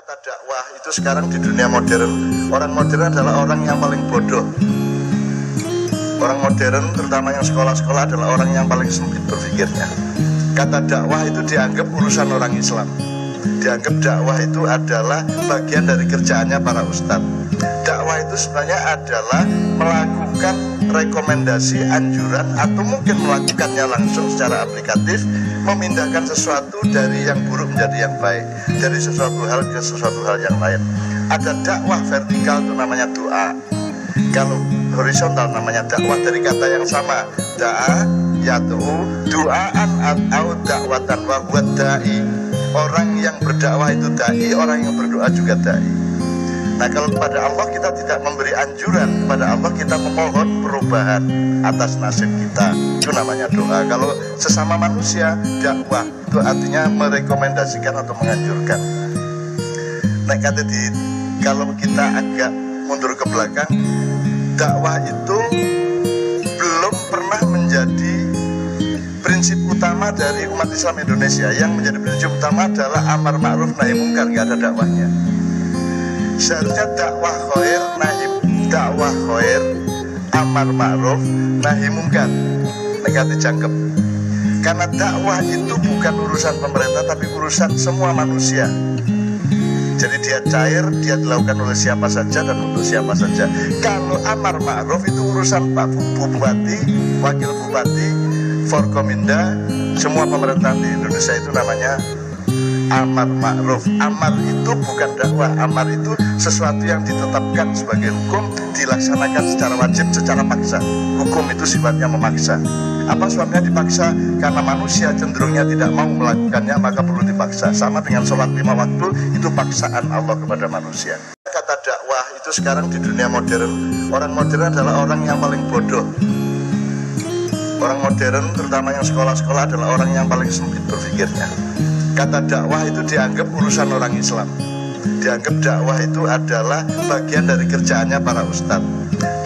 Kata dakwah itu sekarang di dunia modern, orang modern adalah orang yang paling bodoh. Orang modern, terutama yang sekolah-sekolah, adalah orang yang paling sempit berpikirnya. Kata dakwah itu dianggap urusan orang Islam. Dianggap dakwah itu adalah bagian dari kerjaannya para ustadz. Dakwah itu sebenarnya adalah melakukan rekomendasi, anjuran, atau mungkin melakukannya langsung secara aplikatif, memindahkan sesuatu dari yang buruk menjadi yang baik, dari sesuatu hal ke sesuatu hal yang lain. Ada dakwah vertikal, itu namanya doa. Kalau horizontal namanya dakwah, dari kata yang sama, da'a, yatu'u, du'aan atau dakwatan wa huwa da'i. Orang yang berdakwah itu da'i, orang yang berdoa juga da'i. Nah, kalau kepada Allah kita tidak memberi anjuran, kepada Allah kita memohon perubahan atas nasib kita, itu namanya doa. Kalau sesama manusia, dakwah itu artinya merekomendasikan atau menganjurkan. Nah, kalau kita agak mundur ke belakang, dakwah itu belum pernah menjadi prinsip utama dari umat Islam Indonesia. Yang menjadi prinsip utama adalah amar ma'ruf nahi mungkar, nggak ada dakwahnya. Seharusnya dakwah khair, amar ma'ruf nahi mungkar, negatif jangkep. Karena dakwah itu bukan urusan pemerintah, tapi urusan semua manusia. Jadi dia cair, dia dilakukan oleh siapa saja dan untuk siapa saja. Kalau amar ma'ruf itu urusan Pak Bupati, Wakil Bupati, Forkominda, semua pemerintahan di Indonesia, itu namanya amar ma'ruf. Amar itu bukan dakwah. Amar itu sesuatu yang ditetapkan sebagai hukum, dilaksanakan secara wajib, secara paksa. Hukum itu sifatnya memaksa. Apa sebabnya dipaksa? Karena manusia cenderungnya tidak mau melakukannya, maka perlu dipaksa. Sama dengan sholat 5 waktu, itu paksaan Allah kepada manusia. Kata dakwah itu sekarang di dunia modern, orang modern adalah orang yang paling bodoh. Orang modern, terutama yang sekolah-sekolah, adalah orang yang paling sempit berpikirnya. Kata dakwah itu dianggap urusan orang Islam. Dianggap dakwah itu adalah bagian dari kerjaannya para ustadz.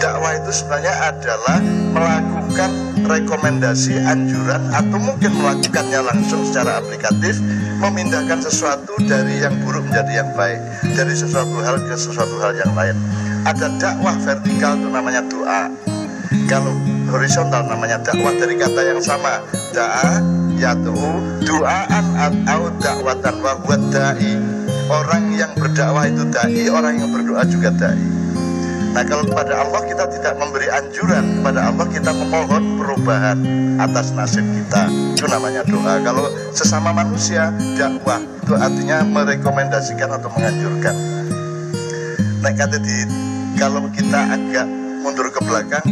Dakwah itu sebenarnya adalah melakukan rekomendasi, anjuran, atau mungkin melakukannya langsung secara aplikatif, memindahkan sesuatu dari yang buruk menjadi yang baik, dari sesuatu hal ke sesuatu hal yang lain. Ada dakwah vertikal, itu namanya doa. Kalau horizontal namanya dakwah, dari kata yang sama, da'a, yatu'u, du'aan atau dakwatan wa huwa da'i. Orang yang berdakwah itu da'i, orang yang berdoa juga da'i. Nah, kalau kepada Allah kita tidak memberi anjuran, kepada Allah kita memohon perubahan atas nasib kita, itu namanya doa. Kalau sesama manusia, dakwah itu artinya merekomendasikan atau menganjurkan. Nah, kalau kita agak mundur ke belakang,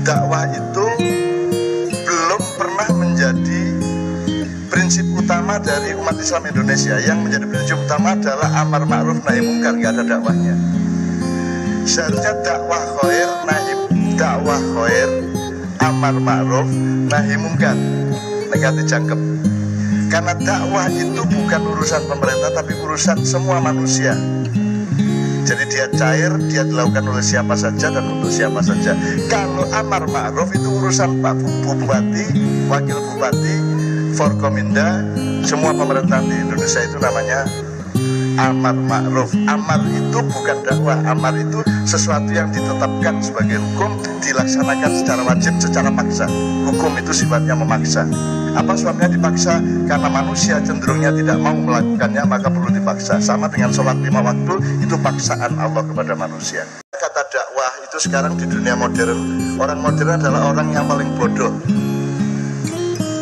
dakwah itu belum pernah menjadi prinsip utama dari umat Islam Indonesia. Yang menjadi prinsip utama adalah amar ma'ruf nahi mungkar, nggak ada dakwahnya. Seharusnya dakwah khair, amar ma'ruf nahi mungkar, negatif jangkep. Karena dakwah itu bukan urusan pemerintah, tapi urusan semua manusia. Jadi dia cair, dia dilakukan oleh siapa saja dan untuk siapa saja. Kalau amar ma'ruf itu urusan Pak Bupati, Wakil Bupati, Forkominda, semua pemerintahan di Indonesia, itu namanya amar ma'ruf. Amar itu bukan dakwah. Amar itu sesuatu yang ditetapkan sebagai hukum, dilaksanakan secara wajib, secara paksa. Hukum itu sifatnya memaksa. Apa sebabnya dipaksa? Karena manusia cenderungnya tidak mau melakukannya, maka perlu dipaksa. Sama dengan sholat 5 waktu, itu paksaan Allah kepada manusia. Kata dakwah itu sekarang di dunia modern, orang modern adalah orang yang paling bodoh.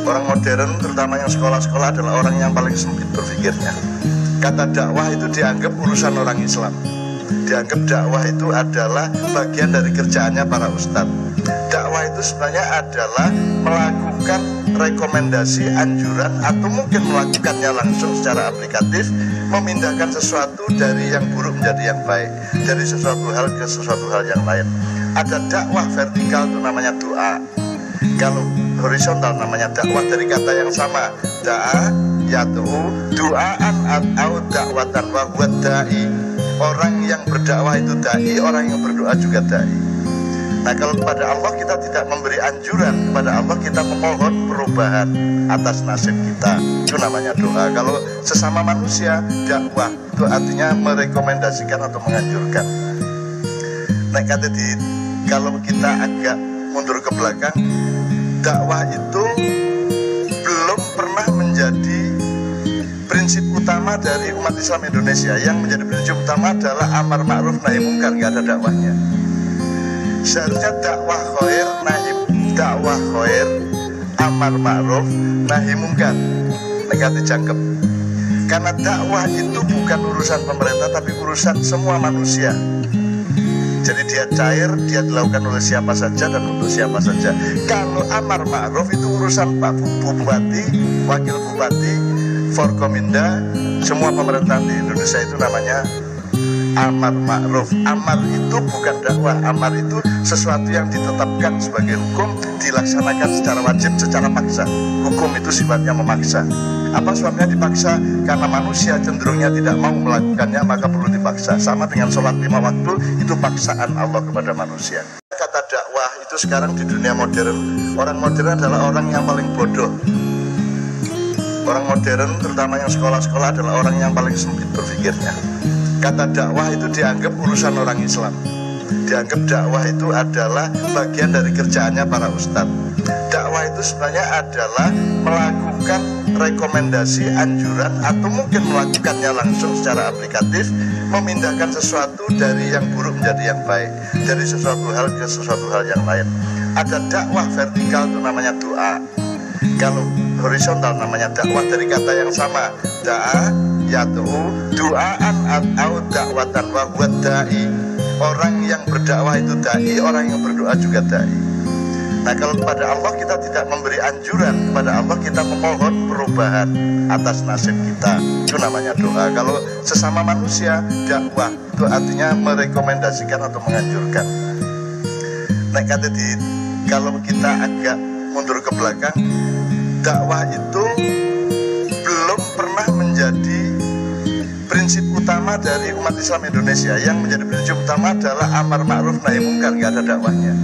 Orang modern, terutama yang sekolah-sekolah, adalah orang yang paling sempit berpikirnya. Kata dakwah itu dianggap urusan orang Islam. Dianggap dakwah itu adalah bagian dari kerjaannya para ustadz. Dakwah itu sebenarnya adalah melakukan rekomendasi, anjuran, atau mungkin melakukannya langsung secara aplikatif, memindahkan sesuatu dari yang buruk menjadi yang baik, dari sesuatu hal ke sesuatu hal yang lain. Ada dakwah vertikal, itu namanya doa. Kalau horizontal namanya dakwah, dari kata yang sama, da'a, yatu'u, du'aan atau dakwatan wa huwa da'i. Orang yang berdakwah itu da'i, orang yang berdoa juga da'i. Nah, kalau kepada Allah kita tidak memberi anjuran, kepada Allah kita memohon perubahan atas nasib kita, itu namanya doa. Kalau sesama manusia, dakwah itu artinya merekomendasikan atau menganjurkan. Nah, kalau kita agak mundur ke belakang, dakwah itu belum pernah menjadi prinsip utama dari umat Islam Indonesia. Yang menjadi prinsip utama adalah amar ma'ruf nahi mungkar, nggak ada dakwahnya. Seharusnya dakwah khair, amar ma'ruf nahi mungkar, negatif jangkep. Karena dakwah itu bukan urusan pemerintah tapi urusan semua manusia. Jadi dia cair, dia dilakukan oleh siapa saja dan untuk siapa saja. Kalau amar ma'ruf itu urusan Pak Bupati, Wakil Bupati, Forkominda, semua pemerintahan di Indonesia itu namanya amar ma'ruf. Amar itu bukan dakwah, amar itu sesuatu yang ditetapkan sebagai hukum, dilaksanakan secara wajib, secara paksa. Hukum itu sifatnya memaksa. Apa sebabnya dipaksa? Karena manusia cenderungnya tidak mau melakukannya, maka perlu dipaksa. Sama dengan sholat 5 waktu, itu paksaan Allah kepada manusia. Kata dakwah itu sekarang di dunia modern, orang modern adalah orang yang paling bodoh. Orang modern, terutama yang sekolah-sekolah, adalah orang yang paling sempit berpikirnya. Kata dakwah itu dianggap urusan orang Islam. Dianggap dakwah itu adalah bagian dari kerjaannya para ustadz. Dakwah itu sebenarnya adalah melakukan rekomendasi, anjuran, atau mungkin melakukannya langsung secara aplikatif, memindahkan sesuatu dari yang buruk menjadi yang baik, dari sesuatu hal ke sesuatu hal yang lain. Ada dakwah vertikal, itu namanya doa. Kalau horizontal namanya dakwah, dari kata yang sama, da'a yaitu du'aan atau dakwatan wa huwa da'i. Orang yang berdakwah itu da'i, orang yang berdoa juga da'i. Nah, kalau kepada Allah kita tidak memberi anjuran, kepada Allah kita memohon perubahan atas nasib kita, itu namanya doa. Kalau sesama manusia, dakwah itu artinya merekomendasikan atau menganjurkan. Nah, kalau kita agak mundur ke belakang, dakwah itu belum pernah menjadi prinsip utama dari umat Islam Indonesia. Yang menjadi prinsip utama adalah amar ma'ruf nahi mungkar, nggak ada dakwahnya.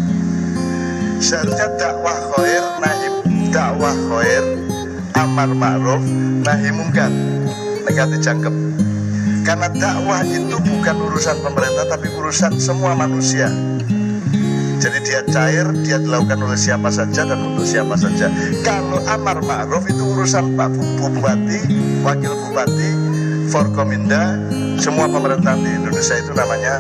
Seharusnya dakwah khair, amar ma'ruf nahi mungkar, negatif jangkep. Karena dakwah itu bukan urusan pemerintah tapi urusan semua manusia. Jadi dia cair, dia dilakukan oleh siapa saja dan untuk siapa saja. Kalau amar ma'ruf itu urusan Pak Bupati, Wakil Bupati, Forkominda, semua pemerintahan di Indonesia itu namanya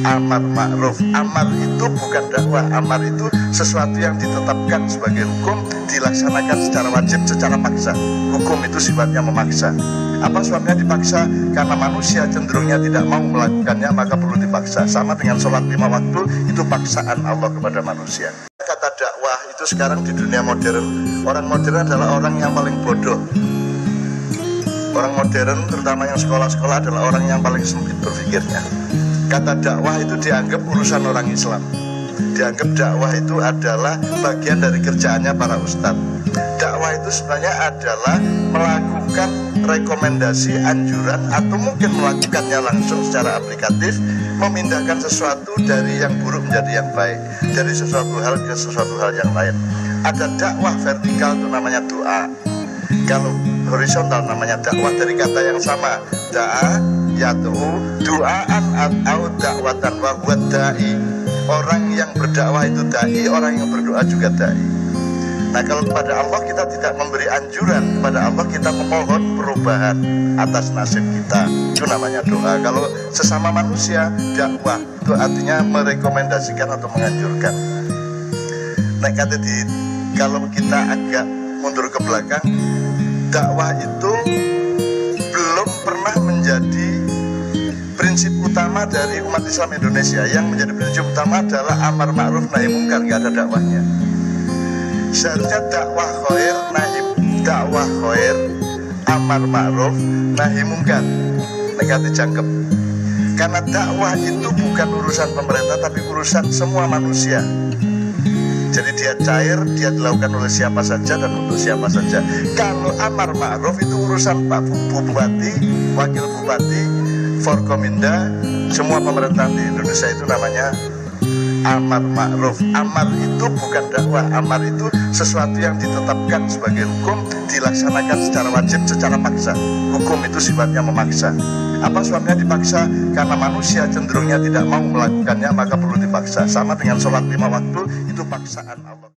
amar ma'ruf. Amar itu bukan dakwah, amar itu sesuatu yang ditetapkan sebagai hukum, dilaksanakan secara wajib, secara paksa. Hukum itu sifatnya memaksa. Apa sebabnya dipaksa? Karena manusia cenderungnya tidak mau melakukannya, maka perlu dipaksa. Sama dengan sholat 5 waktu, itu paksaan Allah kepada manusia. Kata dakwah itu sekarang di dunia modern, orang modern adalah orang yang paling bodoh. Orang modern, terutama yang sekolah-sekolah, adalah orang yang paling sempit berpikirnya. Kata dakwah itu dianggap urusan orang Islam. Dianggap dakwah itu adalah bagian dari kerjaannya para ustadz. Dakwah itu sebenarnya adalah melakukan rekomendasi, anjuran, atau mungkin melakukannya langsung secara aplikatif, memindahkan sesuatu dari yang buruk menjadi yang baik, dari sesuatu hal ke sesuatu hal yang lain. Ada dakwah vertikal, itu namanya doa. Kalau horizontal namanya dakwah, dari kata yang sama, da'a yaitu du'aan atau dakwatan wa huwa da'i. Orang yang berdakwah itu da'i, orang yang berdoa juga da'i. Nah, kalau kepada Allah kita tidak memberi anjuran, kepada Allah kita memohon perubahan atas nasib kita, itu namanya doa. Kalau sesama manusia, dakwah itu artinya merekomendasikan atau menganjurkan. Nah, kalau kita agak mundur ke belakang, dakwah itu belum pernah menjadi prinsip utama dari umat Islam Indonesia. Yang menjadi prinsip utama adalah amar ma'ruf nahi mungkar, nggak ada dakwahnya. Seharusnya dakwah khair, amar ma'ruf nahi mungkar, negatif jangkep. Karena dakwah itu bukan urusan pemerintah tapi urusan semua manusia. Jadi dia cair, dia dilakukan oleh siapa saja dan untuk siapa saja. Kalau amar ma'ruf itu urusan Pak Bupati, Wakil Bupati, Forkominda, semua pemerintahan di Indonesia itu namanya amar ma'ruf. Amar itu bukan dakwah, amar itu sesuatu yang ditetapkan sebagai hukum, dilaksanakan secara wajib, secara paksa. Hukum itu sifatnya memaksa. Apa sebabnya dipaksa? Karena manusia cenderungnya tidak mau melakukannya, maka perlu dipaksa. Sama dengan sholat 5 waktu, itu paksaan Allah.